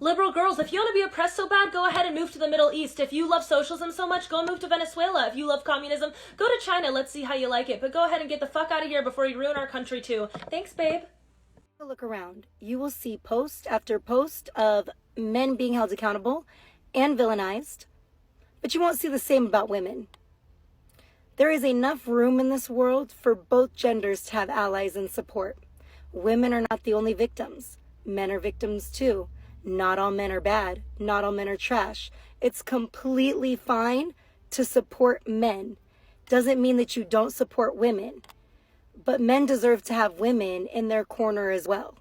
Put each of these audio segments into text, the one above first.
Liberal girls, if you want to be oppressed so bad, go ahead and move to the Middle East. If you love socialism so much, go move to Venezuela. If you love communism, go to China. Let's see how you like it. But go ahead and get the fuck out of here before you ruin our country too. Thanks, babe. Look around. You will see post after post of men being held accountable and villainized, but you won't see the same about women. There is enough room in this world for both genders to have allies and support. Women are not the only victims. Men are victims too. Not all men are bad. Not all men are trash. It's completely fine to support men. Doesn't mean that you don't support women. But men deserve to have women in their corner as well.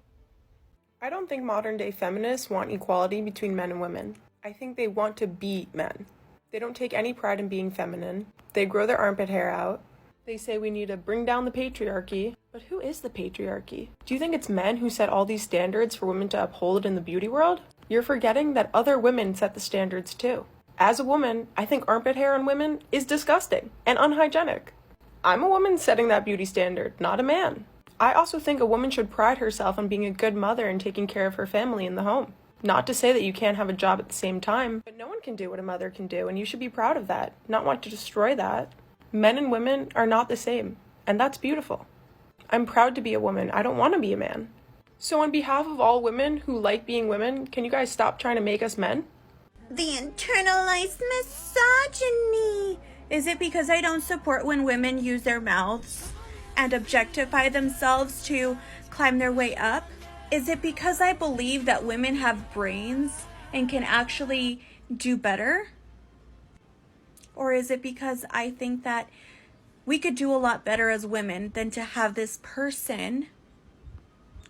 I don't think modern-day feminists want equality between men and women. I think they want to be men. They don't take any pride in being feminine. They grow their armpit hair out. They say we need to bring down the patriarchy. But who is the patriarchy? Do you think it's men who set all these standards for women to uphold in the beauty world? You're forgetting that other women set the standards too. As a woman, I think armpit hair on women is disgusting and unhygienic. I'm a woman setting that beauty standard, not a man. I also think a woman should pride herself on being a good mother and taking care of her family in the home. Not to say that you can't have a job at the same time, but no one can do what a mother can do, and you should be proud of that, not want to destroy that. Men and women are not the same, and that's beautiful. I'm proud to be a woman. I don't want to be a man. So on behalf of all women who like being women, can you guys stop trying to make us men? The internalized misogyny. Is it because I don't support when women use their mouths and objectify themselves to climb their way up? Is it because I believe that women have brains and can actually do better? Or is it because I think that we could do a lot better as women than to have this person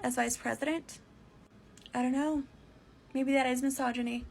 as vice president? I don't know. Maybe that is misogyny.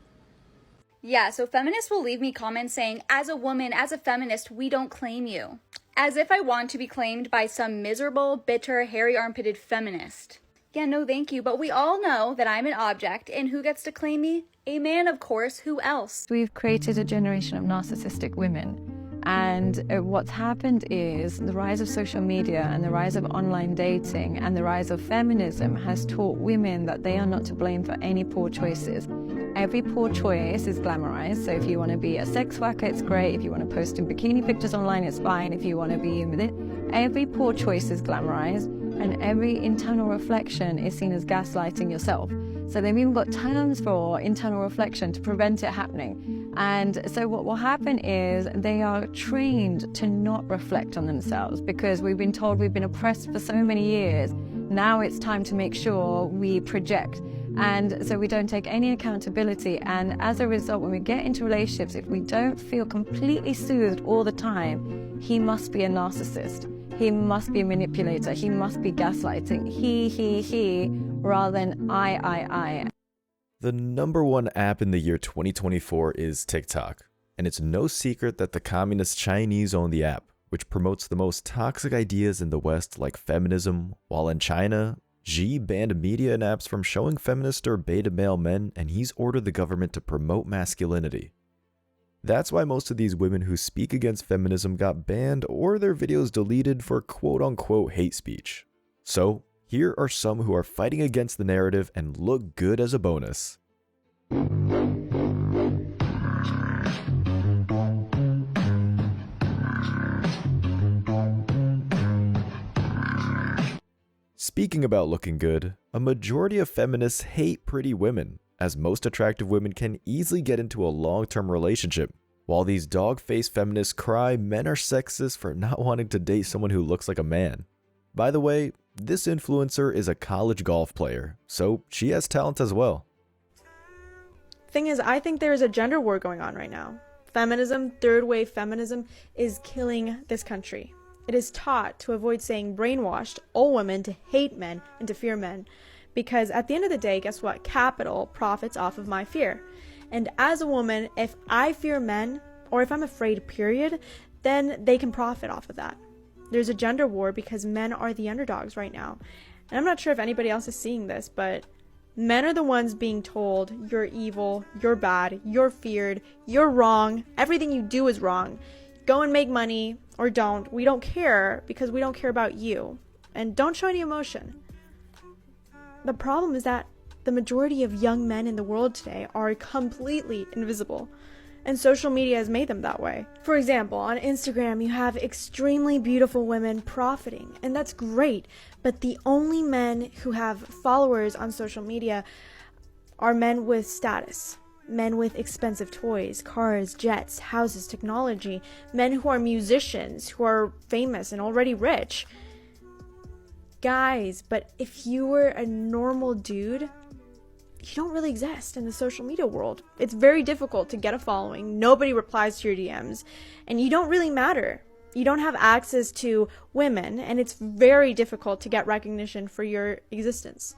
Yeah, so feminists will leave me comments saying, as a woman, as a feminist, we don't claim you. As if I want to be claimed by some miserable, bitter, hairy armpitted feminist. Yeah, no thank you, but we all know that I'm an object, and who gets to claim me? A man, of course. Who else? We've created a generation of narcissistic women. And what's happened is the rise of social media and the rise of online dating and the rise of feminism has taught women that they are not to blame for any poor choices. Every poor choice is glamorized. So if you want to be a sex worker, it's great. If you want to post in bikini pictures online, it's fine. If you want to be with it, every poor choice is glamorized, and every internal reflection is seen as gaslighting yourself. So they've even got terms for internal reflection to prevent it happening. And so what will happen is they are trained to not reflect on themselves because we've been told we've been oppressed for so many years. Now it's time to make sure we project. And so we don't take any accountability. And as a result, when we get into relationships, if we don't feel completely soothed all the time, he must be a narcissist. He must be a manipulator. He must be gaslighting. He, rather than I. The #1 app in the year 2024 is TikTok. And it's no secret that the communist Chinese own the app, which promotes the most toxic ideas in the West like feminism, while in China, Xi banned media and apps from showing feminist or beta male men, and he's ordered the government to promote masculinity. That's why most of these women who speak against feminism got banned or their videos deleted for quote-unquote hate speech. So, here are some who are fighting against the narrative and look good as a bonus. Speaking about looking good, a majority of feminists hate pretty women, as most attractive women can easily get into a long-term relationship. While these dog-faced feminists cry men are sexist for not wanting to date someone who looks like a man. By the way, this influencer is a college golf player, so she has talent as well. Thing is, I think there is a gender war going on right now. Feminism, third wave feminism, is killing this country. It is taught to avoid saying brainwashed all women to hate men and to fear men. Because at the end of the day, guess what? Capital profits off of my fear. And as a woman, if I fear men, or if I'm afraid, period, then they can profit off of that. There's a gender war because men are the underdogs right now. And I'm not sure if anybody else is seeing this, but men are the ones being told, you're evil, you're bad, you're feared, you're wrong, everything you do is wrong. Go and make money, or don't. We don't care because we don't care about you. And don't show any emotion. The problem is that the majority of young men in the world today are completely invisible. And social media has made them that way. For example, on Instagram, you have extremely beautiful women profiting, and that's great. But the only men who have followers on social media are men with status, men with expensive toys, cars, jets, houses, technology, men who are musicians, who are famous and already rich. Guys, but if you were a normal dude, you don't really exist in the social media world. It's very difficult to get a following. Nobody replies to your DMs, and you don't really matter. You don't have access to women, and it's very difficult to get recognition for your existence.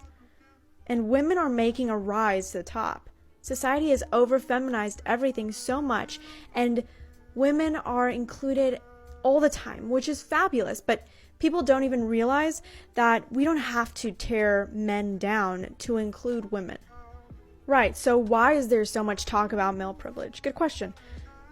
And women are making a rise to the top. Society has over-feminized everything so much, and women are included all the time, which is fabulous, but people don't even realize that we don't have to tear men down to include women. Right, so why is there so much talk about male privilege? Good question.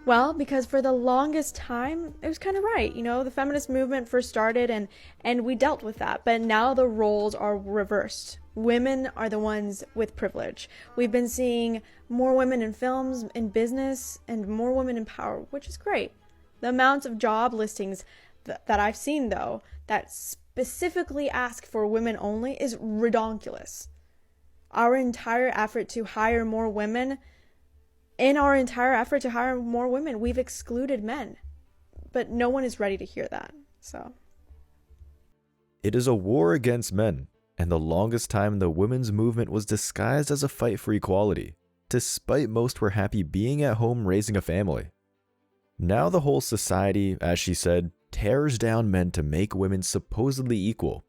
Well, because for the longest time, it was kind of right. You know, the feminist movement first started and we dealt with that. But now the roles are reversed. Women are the ones with privilege. We've been seeing more women in films, in business, and more women in power, which is great. The amount of job listings that I've seen, though, that specifically ask for women only is redonkulous. Our entire effort to hire more women, we've excluded men. But no one is ready to hear that, so. It is a war against men, and the longest time the women's movement was disguised as a fight for equality, despite most were happy being at home raising a family. Now the whole society, as she said, tears down men to make women supposedly equal.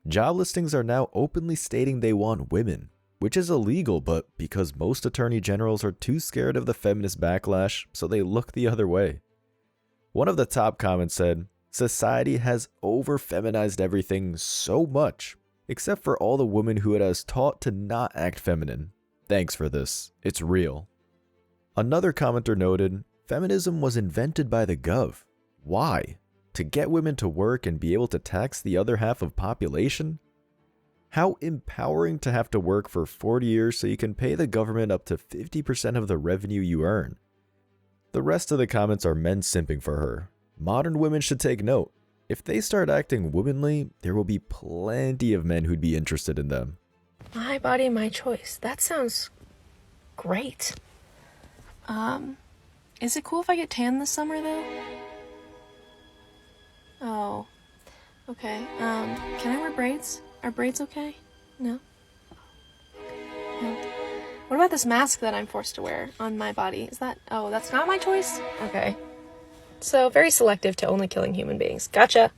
Job listings are now openly stating they want women, which is illegal, but because most attorney generals are too scared of the feminist backlash, so they look the other way. One of the top comments said, "Society has over-feminized everything so much, except for all the women who it has taught to not act feminine. Thanks for this. It's real." Another commenter noted, "Feminism was invented by the Gov. Why? To get women to work and be able to tax the other half of population? How empowering to have to work for 40 years so you can pay the government up to 50% of the revenue you earn." The rest of the comments are men simping for her. Modern women should take note. If they start acting womanly, there will be plenty of men who'd be interested in them. My body, my choice. That sounds great. Is it cool if I get tan this summer though? Oh, okay. Can I wear braids? Are braids okay? No? No. What about this mask that I'm forced to wear on my body? Is that, oh, that's not my choice? Okay. So, very selective to only killing human beings. Gotcha.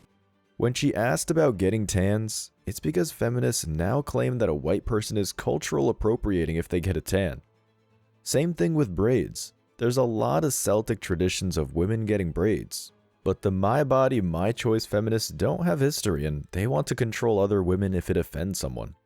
When she asked about getting tans, it's because feminists now claim that a white person is cultural appropriating if they get a tan. Same thing with braids. There's a lot of Celtic traditions of women getting braids. But the my body, my choice feminists don't have history, and they want to control other women if it offends someone.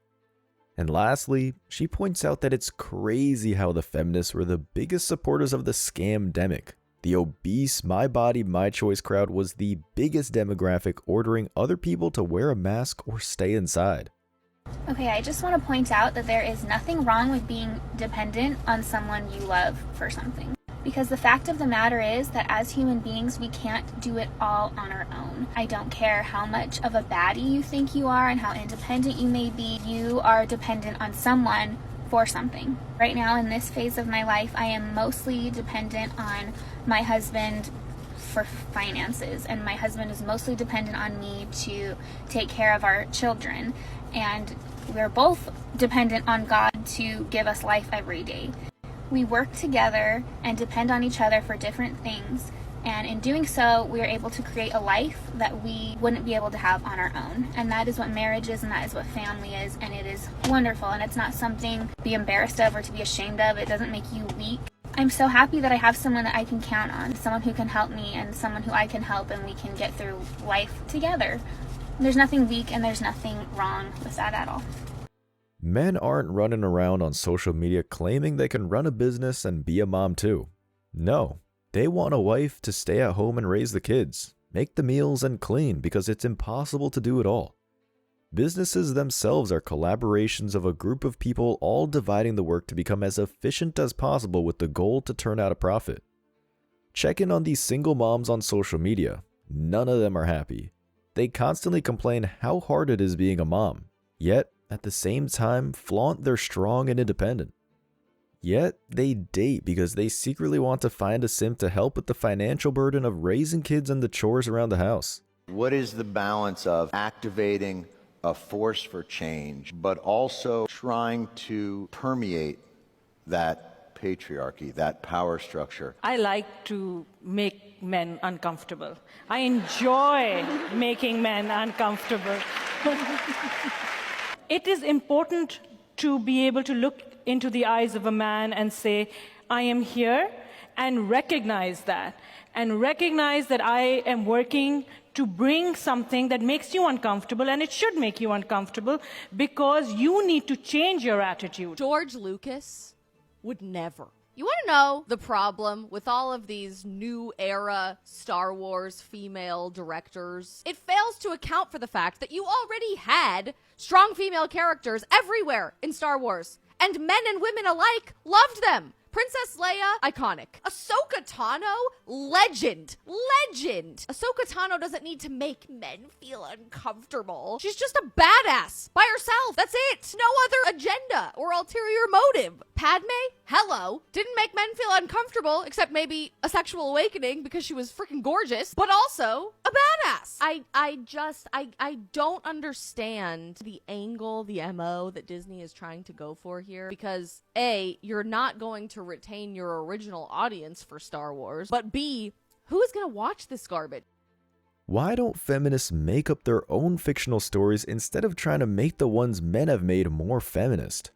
And lastly, she points out that it's crazy how the feminists were the biggest supporters of the scamdemic. The obese my body, my choice crowd was the biggest demographic ordering other people to wear a mask or stay inside. Okay, I just want to point out that there is nothing wrong with being dependent on someone you love for something. Because the fact of the matter is that as human beings, we can't do it all on our own. I don't care how much of a baddie you think you are and how independent you may be, you are dependent on someone for something. Right now, in this phase of my life, I am mostly dependent on my husband for finances, and my husband is mostly dependent on me to take care of our children. And we're both dependent on God to give us life every day. We work together and depend on each other for different things, and in doing so, we are able to create a life that we wouldn't be able to have on our own. And that is what marriage is, and that is what family is, and it is wonderful, and it's not something to be embarrassed of or to be ashamed of. It doesn't make you weak. I'm so happy that I have someone that I can count on, someone who can help me and someone who I can help, and we can get through life together. There's nothing weak and there's nothing wrong with that at all. Men aren't running around on social media claiming they can run a business and be a mom too. No, they want a wife to stay at home and raise the kids, make the meals and clean because it's impossible to do it all. Businesses themselves are collaborations of a group of people all dividing the work to become as efficient as possible with the goal to turn out a profit. Check in on these single moms on social media. None of them are happy. They constantly complain how hard it is being a mom, yet at the same time flaunt they're strong and independent. Yet they date because they secretly want to find a simp to help with the financial burden of raising kids and the chores around the house. What is the balance of activating a force for change, but also trying to permeate that patriarchy, that power structure? I like to make men uncomfortable. I enjoy making men uncomfortable. It is important to be able to look into the eyes of a man and say, I am here, and recognize that. And recognize that I am working to bring something that makes you uncomfortable, and it should make you uncomfortable because you need to change your attitude. George Lucas would never. You want to know the problem with all of these new era Star Wars female directors? It fails to account for the fact that you already had strong female characters everywhere in Star Wars, and men and women alike loved them. Princess Leia, iconic. Ahsoka Tano, legend. Ahsoka Tano doesn't need to make men feel uncomfortable. She's just a badass by herself. That's it. No other agenda or ulterior motive. Padme, hello, didn't make men feel uncomfortable, except maybe a sexual awakening because she was freaking gorgeous, but also a badass. I don't understand the angle, the MO that Disney is trying to go for here, because A, you're not going to retain your original audience for Star Wars, but B, who is going to watch this garbage? Why don't feminists make up their own fictional stories instead of trying to make the ones men have made more feminist?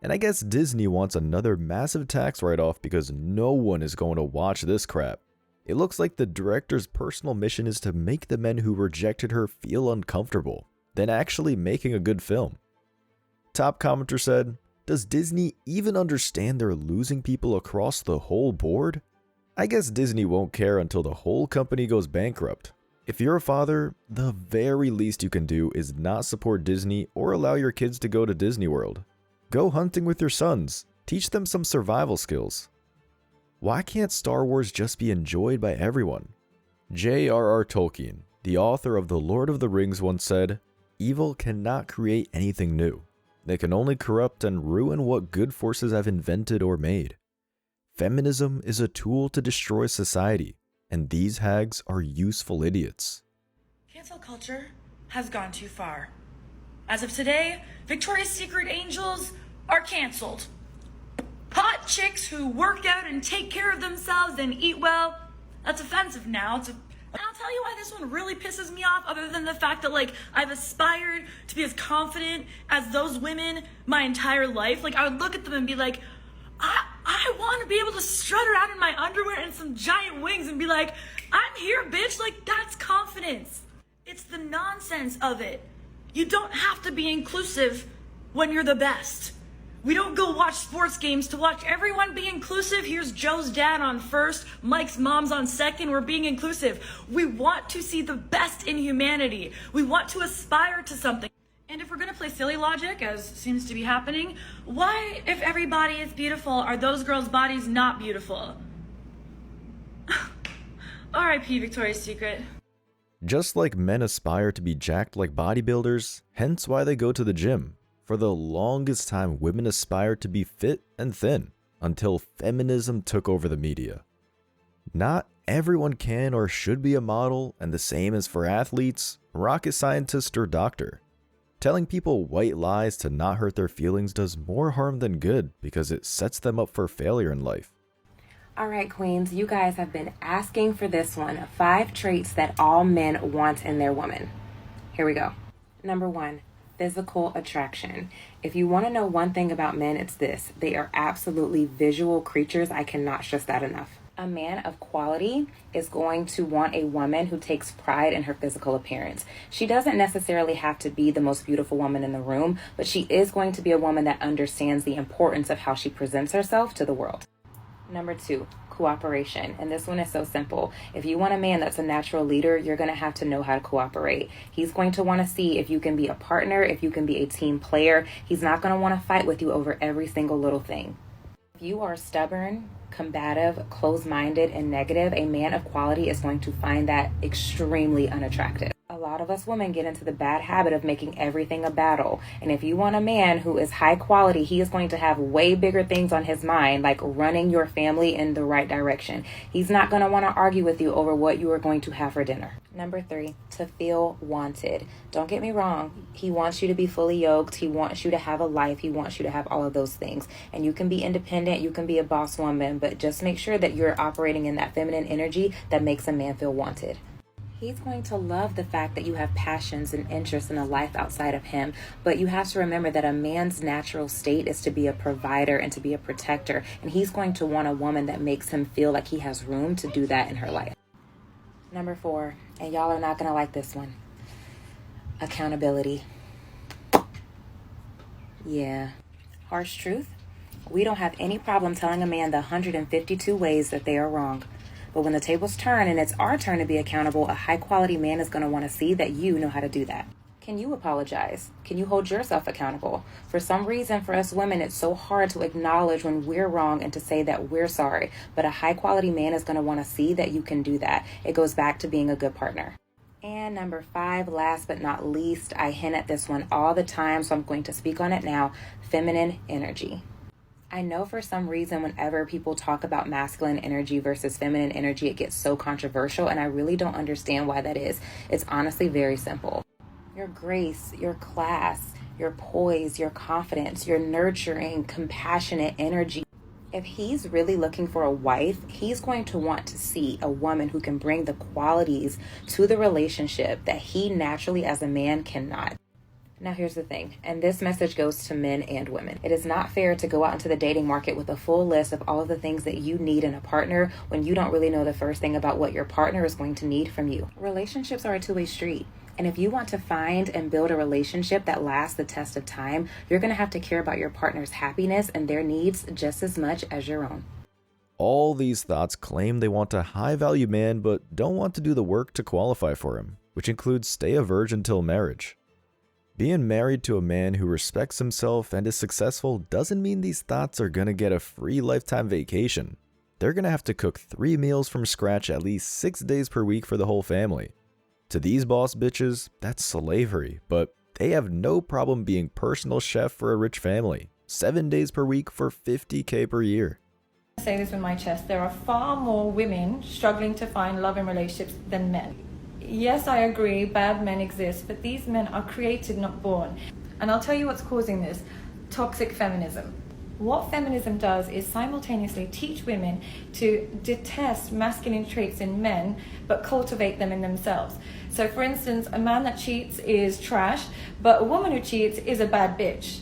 And I guess Disney wants another massive tax write-off because no one is going to watch this crap. It looks like the director's personal mission is to make the men who rejected her feel uncomfortable, than actually making a good film. Top commenter said, does Disney even understand they're losing people across the whole board? I guess Disney won't care until the whole company goes bankrupt. If you're a father, the very least you can do is not support Disney or allow your kids to go to Disney World. Go hunting with your sons. Teach them some survival skills. Why can't Star Wars just be enjoyed by everyone? J.R.R. Tolkien, the author of The Lord of the Rings, once said, "Evil cannot create anything new. They can only corrupt and ruin what good forces have invented or made. Feminism is a tool to destroy society, and these hags are useful idiots." Cancel culture has gone too far. As of today, Victoria's Secret angels are canceled. Hot chicks who work out and take care of themselves and eat well, that's offensive now. And I'll tell you why this one really pisses me off, other than the fact that, I've aspired to be as confident as those women my entire life. I would look at them and be like, I want to be able to strut around in my underwear and some giant wings and be like, I'm here, bitch. That's confidence. It's the nonsense of it. You don't have to be inclusive when you're the best. We don't go watch sports games to watch everyone be inclusive. Here's Joe's dad on first, Mike's mom's on second. We're being inclusive. We want to see the best in humanity. We want to aspire to something. And if we're going to play silly logic, as seems to be happening, why, if everybody is beautiful, are those girls' bodies not beautiful? R.I.P. Victoria's Secret. Just like men aspire to be jacked like bodybuilders, hence why they go to the gym. For the longest time, women aspired to be fit and thin, until feminism took over the media. Not everyone can or should be a model, and the same as for athletes, rocket scientist, or doctor. Telling people white lies to not hurt their feelings does more harm than good because it sets them up for failure in life. All right, queens, you guys have been asking for this one. 5 traits that all men want in their woman. Here we go. Number 1, physical attraction. If you want to know one thing about men, it's this. They are absolutely visual creatures. I cannot stress that enough. A man of quality is going to want a woman who takes pride in her physical appearance. She doesn't necessarily have to be the most beautiful woman in the room, but she is going to be a woman that understands the importance of how she presents herself to the world. Number 2, cooperation. And this one is so simple. If you want a man that's a natural leader, you're going to have to know how to cooperate. He's going to want to see if you can be a partner, if you can be a team player. He's not going to want to fight with you over every single little thing. If you are stubborn, combative, closed-minded, and negative, a man of quality is going to find that extremely unattractive. A lot of us women get into the bad habit of making everything a battle. And if you want a man who is high quality, he is going to have way bigger things on his mind, like running your family in the right direction. He's not going to want to argue with you over what you are going to have for dinner. Number 3, to feel wanted. Don't get me wrong. He wants you to be fully yoked. He wants you to have a life. He wants you to have all of those things. And you can be independent. You can be a boss woman, but just make sure that you're operating in that feminine energy that makes a man feel wanted. He's going to love the fact that you have passions and interests in a life outside of him. But you have to remember that a man's natural state is to be a provider and to be a protector. And he's going to want a woman that makes him feel like he has room to do that in her life. Number 4, and y'all are not going to like this one. Accountability. Yeah. Harsh truth. We don't have any problem telling a man the 152 ways that they are wrong. But when the tables turn and it's our turn to be accountable, a high-quality man is going to want to see that you know how to do that. Can you apologize? Can you hold yourself accountable? For some reason, for us women, it's so hard to acknowledge when we're wrong and to say that we're sorry. But a high-quality man is going to want to see that you can do that. It goes back to being a good partner. And number 5, last but not least, I hint at this one all the time, so I'm going to speak on it now. Feminine energy. I know for some reason whenever people talk about masculine energy versus feminine energy, it gets so controversial, and I really don't understand why that is. It's honestly very simple. Your grace, your class, your poise, your confidence, your nurturing, compassionate energy. If he's really looking for a wife, he's going to want to see a woman who can bring the qualities to the relationship that he naturally as a man cannot. Now here's the thing, and this message goes to men and women. It is not fair to go out into the dating market with a full list of all of the things that you need in a partner when you don't really know the first thing about what your partner is going to need from you. Relationships are a two-way street. And if you want to find and build a relationship that lasts the test of time, you're going to have to care about your partner's happiness and their needs just as much as your own. All these thoughts claim they want a high-value man but don't want to do the work to qualify for him, which includes stay a virgin till marriage. Being married to a man who respects himself and is successful doesn't mean these thoughts are gonna get a free lifetime vacation. They're gonna have to cook 3 meals from scratch at least 6 days per week for the whole family. To these boss bitches, that's slavery, but they have no problem being personal chef for a rich family, 7 days per week for $50K per year. I say this with my chest, there are far more women struggling to find love in relationships than men. Yes, I agree, bad men exist, but these men are created, not born. And I'll tell you what's causing this: toxic feminism. What feminism does is simultaneously teach women to detest masculine traits in men, but cultivate them in themselves. So for instance, a man that cheats is trash, but a woman who cheats is a bad bitch.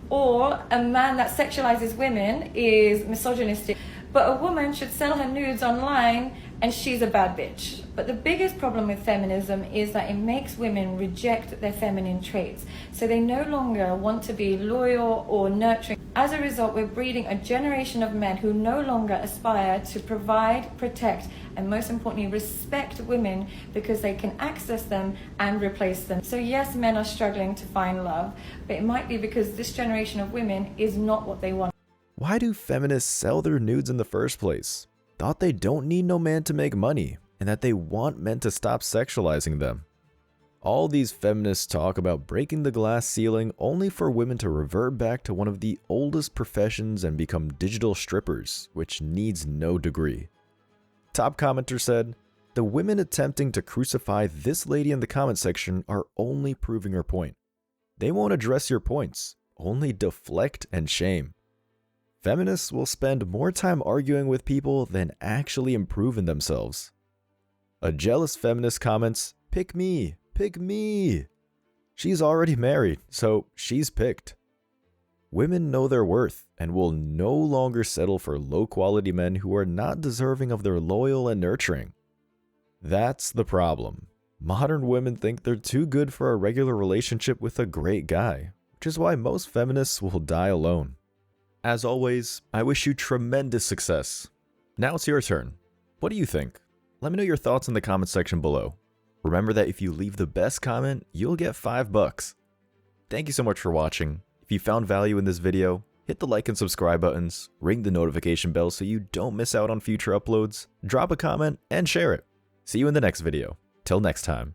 Or a man that sexualizes women is misogynistic, but a woman should sell her nudes online and she's a bad bitch. But the biggest problem with feminism is that it makes women reject their feminine traits. So they no longer want to be loyal or nurturing. As a result, we're breeding a generation of men who no longer aspire to provide, protect, and most importantly, respect women because they can access them and replace them. So yes, men are struggling to find love, but it might be because this generation of women is not what they want. Why do feminists sell their nudes in the first place? Thought they don't need no man to make money, and that they want men to stop sexualizing them. All these feminists talk about breaking the glass ceiling only for women to revert back to one of the oldest professions and become digital strippers, which needs no degree. Top commenter said, "The women attempting to crucify this lady in the comment section are only proving her point. They won't address your points, only deflect and shame. Feminists will spend more time arguing with people than actually improving themselves." A jealous feminist comments, "Pick me, pick me." She's already married, so she's picked. Women know their worth and will no longer settle for low-quality men who are not deserving of their loyal and nurturing. That's the problem. Modern women think they're too good for a regular relationship with a great guy, which is why most feminists will die alone. As always, I wish you tremendous success. Now it's your turn. What do you think? Let me know your thoughts in the comment section below. Remember that if you leave the best comment, you'll get $5. Thank you so much for watching. If you found value in this video, hit the like and subscribe buttons, ring the notification bell so you don't miss out on future uploads, drop a comment, and share it. See you in the next video. Till next time.